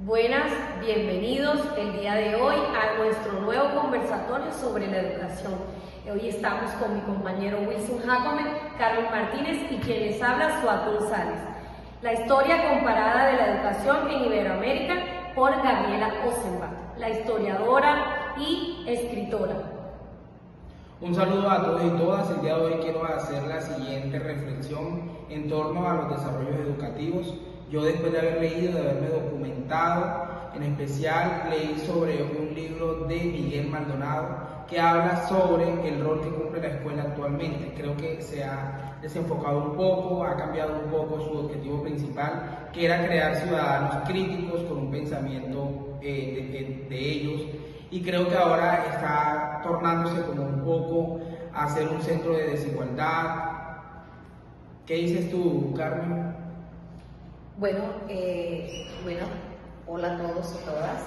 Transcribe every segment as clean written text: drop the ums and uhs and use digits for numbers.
Buenas, bienvenidos el día de hoy a nuestro nuevo conversatorio sobre la educación. Hoy estamos con mi compañero Wilson Jacome, Carlos Martínez y quien les habla, Suat González. La historia comparada de la educación en Iberoamérica por Gabriela Ossenbach, la historiadora y escritora. Un saludo a todos y todas. El día de hoy quiero hacer la siguiente reflexión en torno a los desarrollos educativos. Yo, después de haber leído, de haberme documentado, en especial leí sobre un libro de Miguel Maldonado que habla sobre el rol que cumple la escuela actualmente. Creo que se ha desenfocado un poco, ha cambiado un poco su objetivo principal, que era crear ciudadanos críticos con un pensamiento de ellos, y creo que ahora está tornándose como un poco a ser un centro de desigualdad. ¿Qué dices tú, Carmen? Bueno, hola a todos y todas.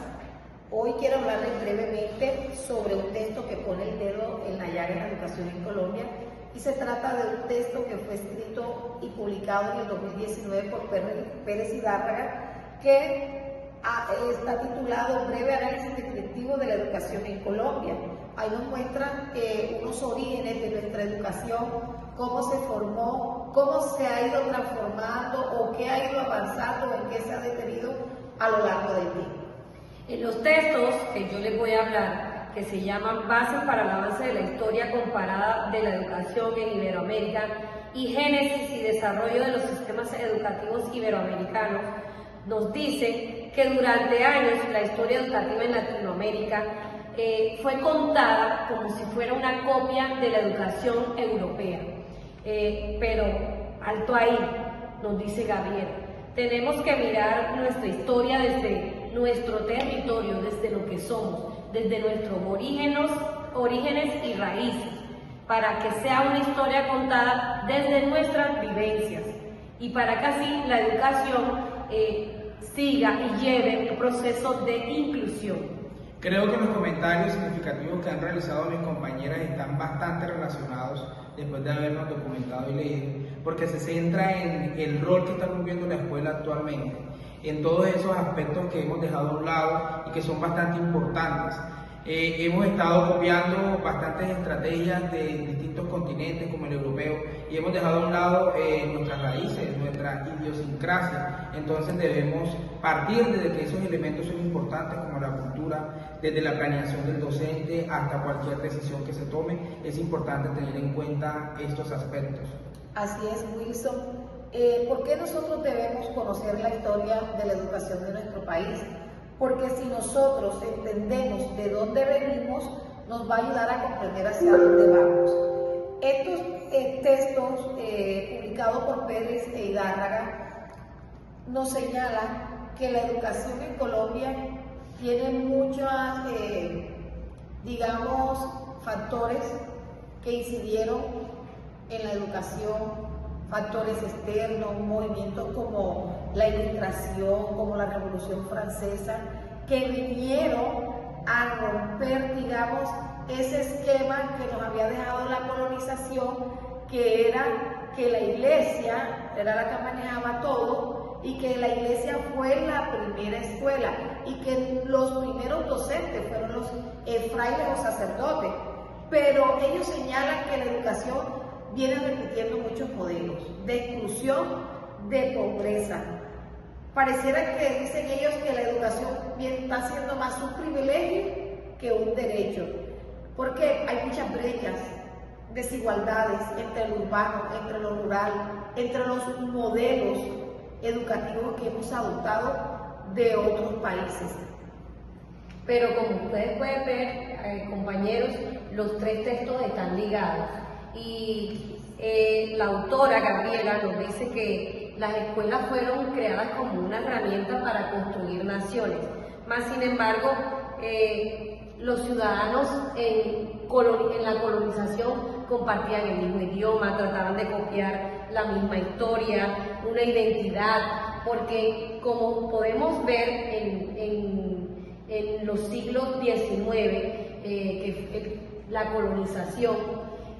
Hoy quiero hablarles brevemente sobre un texto que pone el dedo en la llaga en la educación en Colombia, y se trata de un texto que fue escrito y publicado en el 2019 por Pérez Hidárraga, que está titulado Breve análisis descriptivo de la educación en Colombia. Ahí nos muestran unos orígenes de nuestra educación, cómo se formó, cómo se ha ido transformando o qué ha ido avanzando, en qué se ha detenido a lo largo del tiempo. En los textos que yo les voy a hablar, que se llaman Bases para el avance de la historia comparada de la educación en Iberoamérica y Génesis y desarrollo de los sistemas educativos iberoamericanos, nos dice que durante años la historia educativa en Latinoamérica fue contada como si fuera una copia de la educación europea. Pero alto ahí, nos dice Gabriel, tenemos que mirar nuestra historia desde nuestro territorio, desde lo que somos, desde nuestros orígenes y raíces, para que sea una historia contada desde nuestras vivencias y para que así la educación siga y lleve un proceso de inclusión. Creo que los comentarios significativos que han realizado mis compañeras están bastante relacionados, después de habernos documentado y leído, porque se centra en el rol que está cumpliendo la escuela actualmente, en todos esos aspectos que hemos dejado a un lado y que son bastante importantes. Hemos estado copiando bastantes estrategias de distintos continentes como el europeo, y hemos dejado a un lado nuestras raíces, nuestra idiosincrasia. Entonces debemos partir desde que esos elementos son importantes, como la cultura, desde la planeación del docente hasta cualquier decisión que se tome. Es importante tener en cuenta estos aspectos. Así es, Wilson. ¿Por qué nosotros debemos conocer la historia de la educación de nuestro país? Porque si nosotros entendemos de dónde venimos, nos va a ayudar a comprender hacia dónde vamos. Estos textos publicados por Pérez Hidárraga nos señalan que la educación en Colombia tiene muchos, factores que incidieron en la educación, factores externos, movimientos como la Ilustración, como la Revolución Francesa, que vinieron a romper, ese esquema que nos había dejado la colonización, que era que la iglesia era la que manejaba todo, y que la iglesia fue la primera escuela, y que los primeros docentes fueron los frailes o sacerdotes. Pero ellos señalan que la educación viene repitiendo muchos modelos de exclusión, de pobreza. Pareciera que dicen ellos que la educación está siendo más un privilegio que un derecho, porque hay muchas brechas, desigualdades entre lo urbano, entre lo rural, entre los modelos educativos que hemos adoptado de otros países. Pero como ustedes pueden ver, compañeros, los tres textos están ligados. Y la autora Gabriela nos dice que las escuelas fueron creadas como una herramienta para construir naciones. Más sin embargo, los ciudadanos en la colonización compartían el mismo idioma, trataban de copiar la misma historia, una identidad, porque como podemos ver en los siglos XIX, la colonización,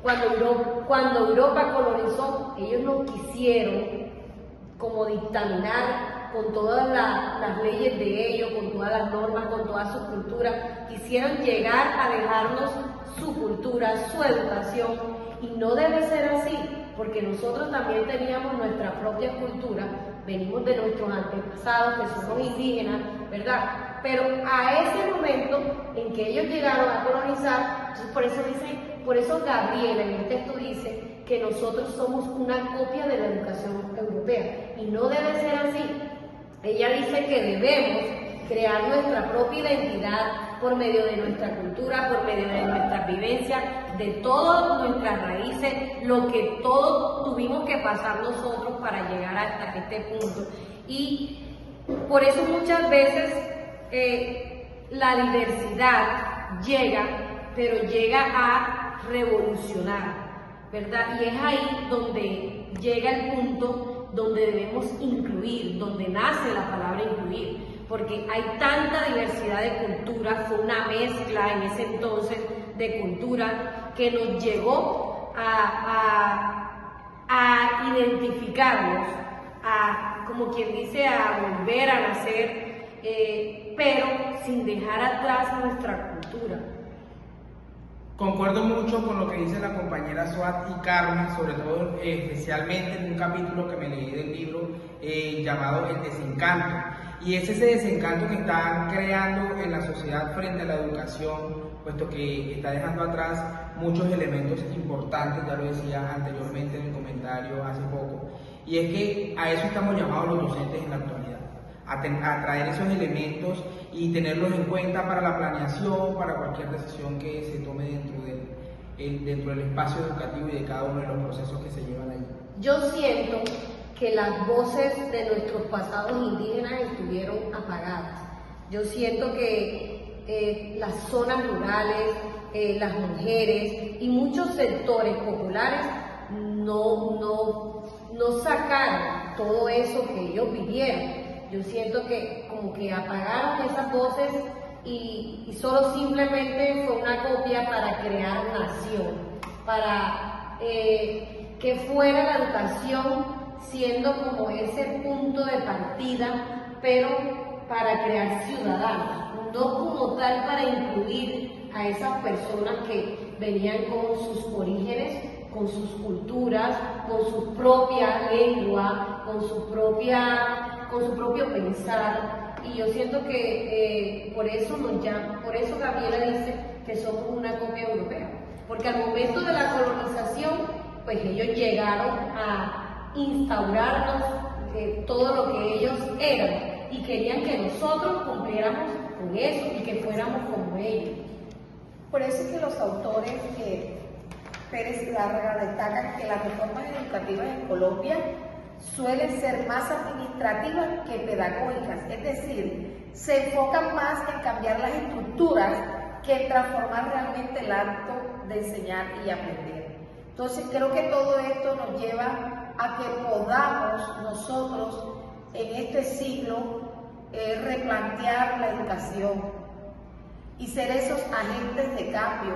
cuando Europa colonizó, ellos no quisieron como dictaminar con todas las leyes de ellos, con todas las normas, con toda su cultura, quisieran llegar a dejarnos su cultura, su educación, y no debe ser así, porque nosotros también teníamos nuestra propia cultura, venimos de nuestros antepasados que somos indígenas, ¿verdad? Pero a ese momento en que ellos llegaron a colonizar, entonces por eso Gabriela en el texto dice que nosotros somos una copia de la educación europea, y no debe ser así. Ella dice que debemos crear nuestra propia identidad por medio de nuestra cultura, por medio de nuestras vivencias, de todas nuestras raíces, lo que todos tuvimos que pasar nosotros para llegar hasta este punto. Y por eso muchas veces la diversidad llega, pero llega a revolucionar, ¿verdad? Y es ahí donde llega el punto donde debemos incluir, donde nace la palabra incluir, porque hay tanta diversidad de culturas, fue una mezcla en ese entonces de cultura que nos llevó a identificarnos, como quien dice, a volver a nacer, pero sin dejar atrás nuestra cultura. Concuerdo mucho con lo que dice la compañera Suat y Carmen, sobre todo especialmente en un capítulo que me leí del libro llamado El Desencanto. Y es ese desencanto que están creando en la sociedad frente a la educación, puesto que está dejando atrás muchos elementos importantes, ya lo decía anteriormente en el comentario hace poco. Y es que a eso estamos llamados los docentes en la actualidad, a traer esos elementos y tenerlos en cuenta para la planeación, para cualquier decisión que se tome dentro del espacio educativo y de cada uno de los procesos que se llevan allí. Yo siento que las voces de nuestros pasados indígenas estuvieron apagadas. Yo siento que las zonas rurales, las mujeres y muchos sectores populares no sacaron todo eso que ellos vivieron. Yo siento que como que apagaron esas voces y solo simplemente fue una copia para crear nación, para que fuera la educación siendo como ese punto de partida, pero para crear ciudadanos, no como tal para incluir a esas personas que venían con sus orígenes, con sus culturas, con su propia lengua, con su propio pensar. Y yo siento que por eso Gabriela dice que somos una copia europea, porque al momento de la colonización, pues ellos llegaron a instaurarnos todo lo que ellos eran y querían que nosotros cumpliéramos con eso y que fuéramos como ellos. Por eso es que los autores Pérez y Larraga destacan que las reformas educativas en Colombia suelen ser más administrativas que pedagógicas, es decir, se enfocan más en cambiar las estructuras que en transformar realmente el acto de enseñar y aprender. Entonces creo que todo esto nos lleva a que podamos nosotros en este siglo replantear la educación y ser esos agentes de cambio,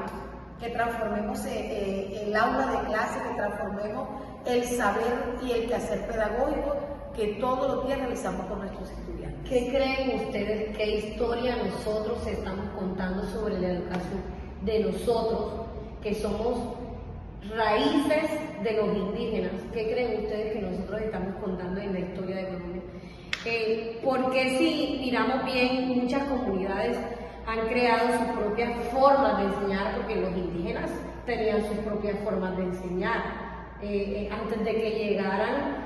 que transformemos el aula de clase, que transformemos el saber y el quehacer pedagógico que todos los días realizamos con nuestros estudiantes. ¿Qué creen ustedes? ¿Qué historia nosotros estamos contando sobre la educación de nosotros, que somos raíces de los indígenas? ¿Qué creen ustedes que nosotros estamos contando en la historia de Colombia? Porque si miramos bien, muchas comunidades han creado sus propias formas de enseñar, porque los indígenas tenían sus propias formas de enseñar. Antes de que llegaran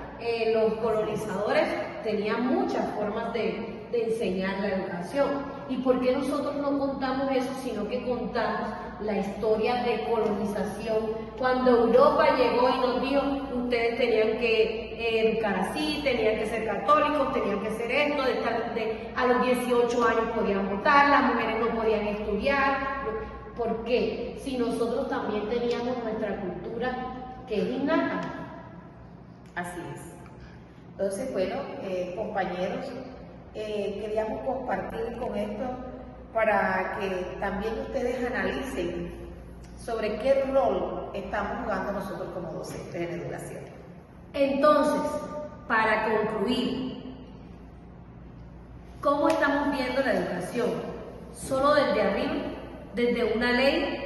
los colonizadores, tenían muchas formas de enseñar la educación. ¿Y por qué nosotros no contamos eso, sino que contamos la historia de colonización? Cuando Europa llegó y nos dijo, ustedes tenían que educar así, tenían que ser católicos, tenían que ser esto, a los 18 años podían votar, las mujeres no podían estudiar. ¿Por qué? Si nosotros también teníamos nuestra cultura que es innata. Así es. Entonces, bueno, compañeros, queríamos compartir con esto para que también ustedes analicen sobre qué rol estamos jugando nosotros como docentes en educación. Entonces, para concluir, ¿Cómo estamos viendo la educación? ¿Solo desde arriba? ¿Desde una ley?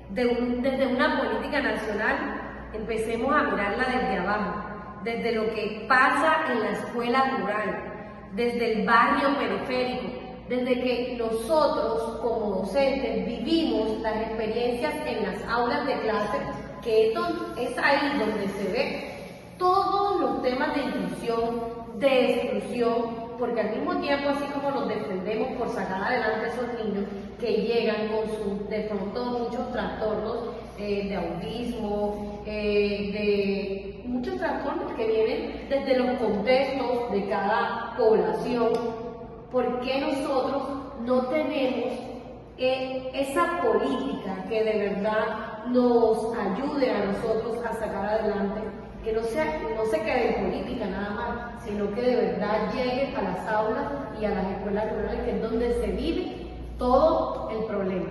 ¿Desde una política nacional? Empecemos a mirarla desde abajo, desde lo que pasa en la escuela rural, desde el barrio periférico, desde que nosotros como docentes vivimos las experiencias en las aulas de clase, que es ahí donde se ve todos los temas de inclusión, de exclusión, porque al mismo tiempo, así como nos defendemos por sacar adelante a esos niños que llegan con de pronto muchos trastornos de autismo, de muchos trastornos que vienen desde los contextos de cada población, ¿por qué nosotros no tenemos esa política que de verdad nos ayude a nosotros a sacar adelante? Que no se quede en política nada más, sino que de verdad llegue a las aulas y a las escuelas rurales, que es donde se vive todo el problema.